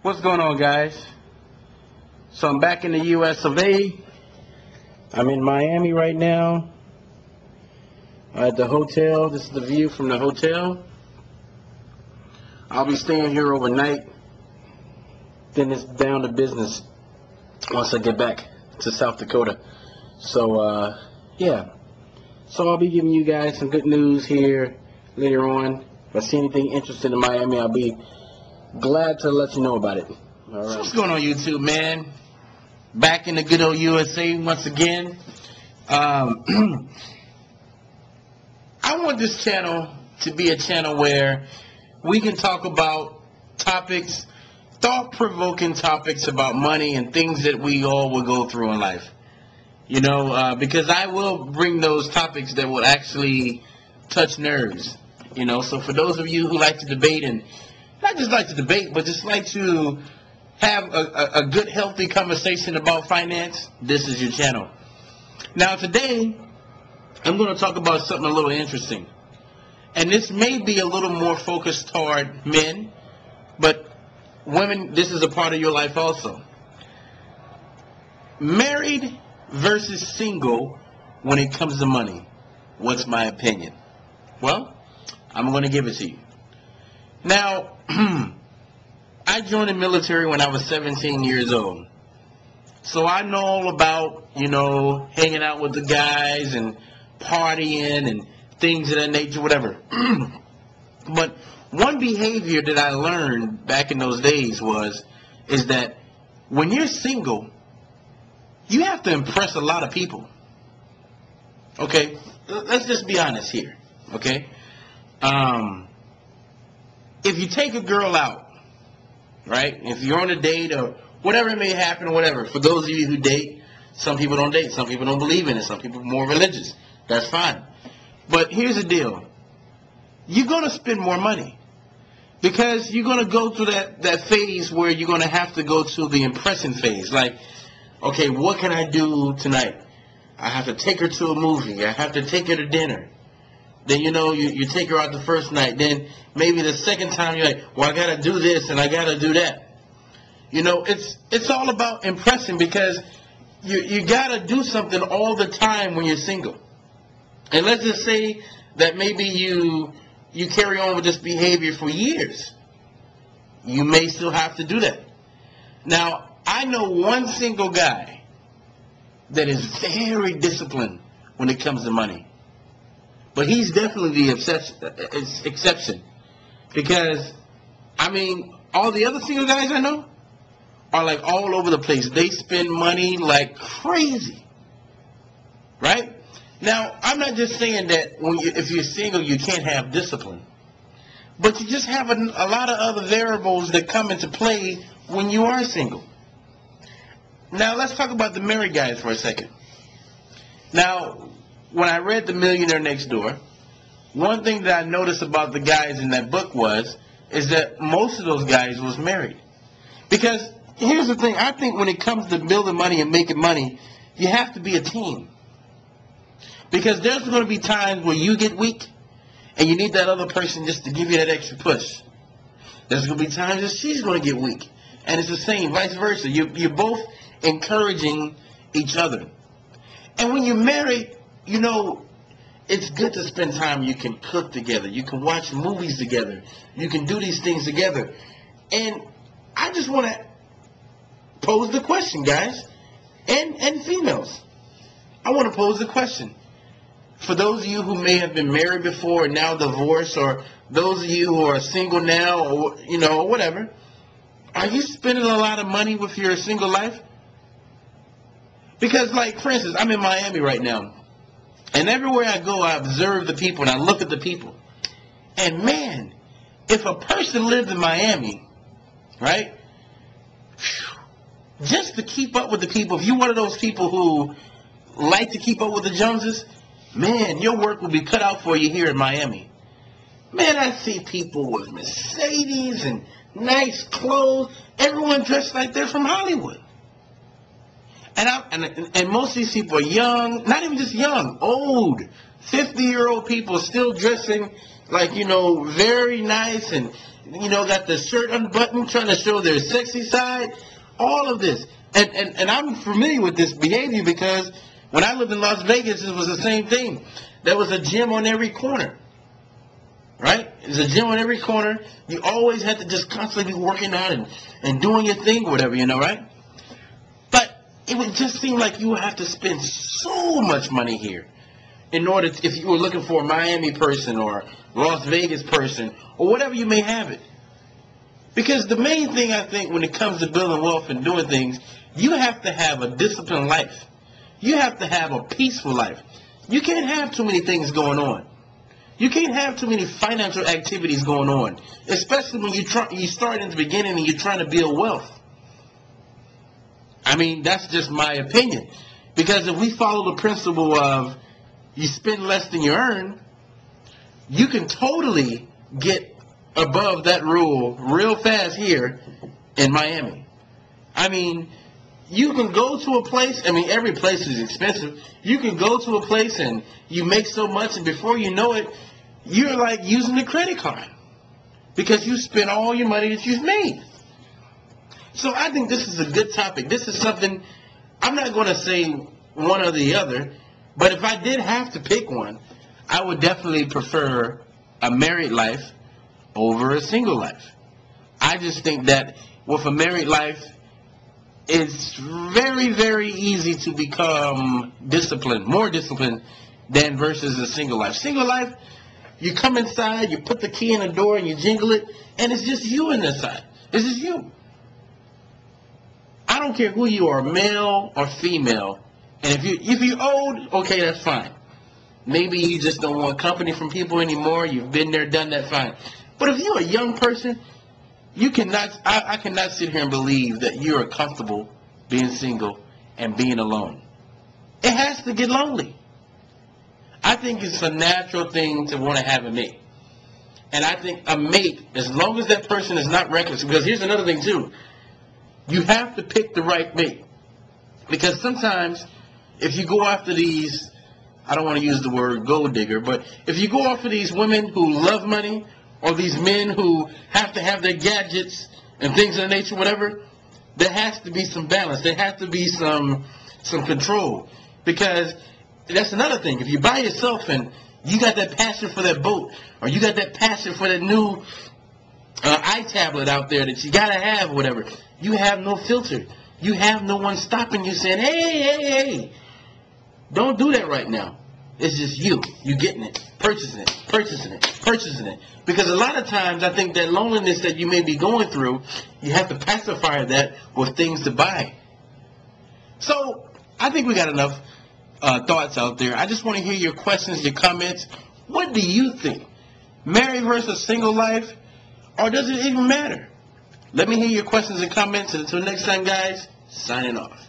What's going on, guys? So I'm back in the US of A. I'm in Miami right now at the hotel. This is the view from the hotel. I'll be staying here overnight. Then it's down to business once I get back to South Dakota. So, yeah. So I'll be giving you guys some good news here later on. If I see anything interesting in Miami, I'll be glad to let you know about it. All right. So what's going on, YouTube, man? Back in the good old USA once again. I want this channel to be a channel where we can talk about topics, thought-provoking topics about money and things that we all will go through in life. You know, because I will bring those topics that will actually touch nerves. You know, so for those of you who like to debate, and not just like to debate, but just like to have a good, healthy conversation about finance, this is your channel. Now today, I'm going to talk about something a little interesting. And this may be a little more focused toward men, but women, this is a part of your life also. Married versus single when it comes to money. What's my opinion? Well, I'm going to give it to you. Now, I joined the military when I was 17 years old. So I know all about, you know, hanging out with the guys and partying and things of that nature, whatever. But one behavior that I learned back in those days is that when you're single, you have to impress a lot of people. Okay? Let's just be honest here. Okay? If you take a girl out, right? If you're on a date or whatever it may happen or whatever, for those of you who date, some people don't date, some people don't believe in it, some people are more religious. That's fine. But here's the deal. You're going to spend more money because you're going to go through that phase where you're going to have to go to the impressing phase. Like, okay, what can I do tonight? I have to take her to a movie. I have to take her to dinner. Then, you know, you take her out the first night. Then maybe the second time you're like, well, I got to do this and I got to do that. You know, it's all about impressing because you got to do something all the time when you're single. And let's just say that maybe you carry on with this behavior for years. You may still have to do that. Now, I know one single guy that is very disciplined when it comes to money. But he's definitely the exception. Because, I mean, all the other single guys I know are like all over the place. They spend money like crazy. Right? Now, I'm not just saying that if you're single, you can't have discipline. But you just have a lot of other variables that come into play when you are single. Now, let's talk about the married guys for a second. Now, when I read The Millionaire Next Door, one thing that I noticed about the guys in that book is that most of those guys was married. Because here's the thing, I think when it comes to building money and making money, you have to be a team. Because there's going to be times where you get weak and you need that other person just to give you that extra push. There's going to be times that she's going to get weak. And it's the same, vice versa. You're both encouraging each other. And when you're married, you know, it's good to spend time. You can cook together. You can watch movies together. You can do these things together. And I just want to pose the question, guys, and females. I want to pose the question. For those of you who may have been married before and now divorced, or those of you who are single now, or, you know, or whatever, are you spending a lot of money with your single life? Because, like, for instance, I'm in Miami right now. And everywhere I go, I observe the people and I look at the people. And, man, if a person lived in Miami, right, just to keep up with the people, if you're one of those people who like to keep up with the Joneses, man, your work will be cut out for you here in Miami. Man, I see people with Mercedes and nice clothes, everyone dressed like they're from Hollywood. And most of these people are young, not even just young, old, 50-year-old people still dressing like, very nice and, got the shirt unbuttoned, trying to show their sexy side. All of this. And I'm familiar with this behavior because when I lived in Las Vegas, it was the same thing. There was a gym on every corner. Right? There's a gym on every corner. You always had to just constantly be working out and doing your thing or whatever, right? But it would just seem like you would have to spend so much money here in order to, if you were looking for a Miami person or Las Vegas person or whatever you may have it. Because the main thing I think when it comes to building wealth and doing things, you have to have a disciplined life. You have to have a peaceful life. You can't have too many things going on. You can't have too many financial activities going on, especially when you start in the beginning and you're trying to build wealth. I mean, that's just my opinion. Because if we follow the principle of you spend less than you earn, you can totally get above that rule real fast here in Miami. I mean, you can go to a place, every place is expensive. You can go to a place and you make so much, and before you know it, you're like using a credit card because you spent all your money that you've made. So I think this is a good topic. This is something, I'm not going to say one or the other, but if I did have to pick one, I would definitely prefer a married life over a single life. I just think that with a married life, it's very, very easy to become disciplined, more disciplined than versus a single life. Single life, you come inside, you put the key in the door and you jingle it, and it's just you in the side. It's just you. I don't care who you are, male or female. And if you're old, okay, that's fine. Maybe you just don't want company from people anymore. You've been there, done that, fine. But if you're a young person, you cannot. I cannot sit here and believe that you are comfortable being single and being alone. It has to get lonely. I think it's a natural thing to want to have a mate. And I think a mate, as long as that person is not reckless, because here's another thing too. You have to pick the right mate. Because sometimes if you go after these, I don't want to use the word gold digger, but if you go after these women who love money, or these men who have to have their gadgets and things of the nature, whatever, there has to be some balance. There has to be some control. Because that's another thing. If you're by yourself and you got that passion for that boat, or you got that passion for that new iTablet out there that you got to have, whatever, you have no filter. You have no one stopping you saying, hey, don't do that right now. It's just you. You getting it, purchasing it. Because a lot of times I think that loneliness that you may be going through, you have to pacify that with things to buy. So I think we got enough thoughts out there. I just want to hear your questions, your comments. What do you think? Married versus single life? Or does it even matter? Let me hear your questions and comments. And until next time, guys, signing off.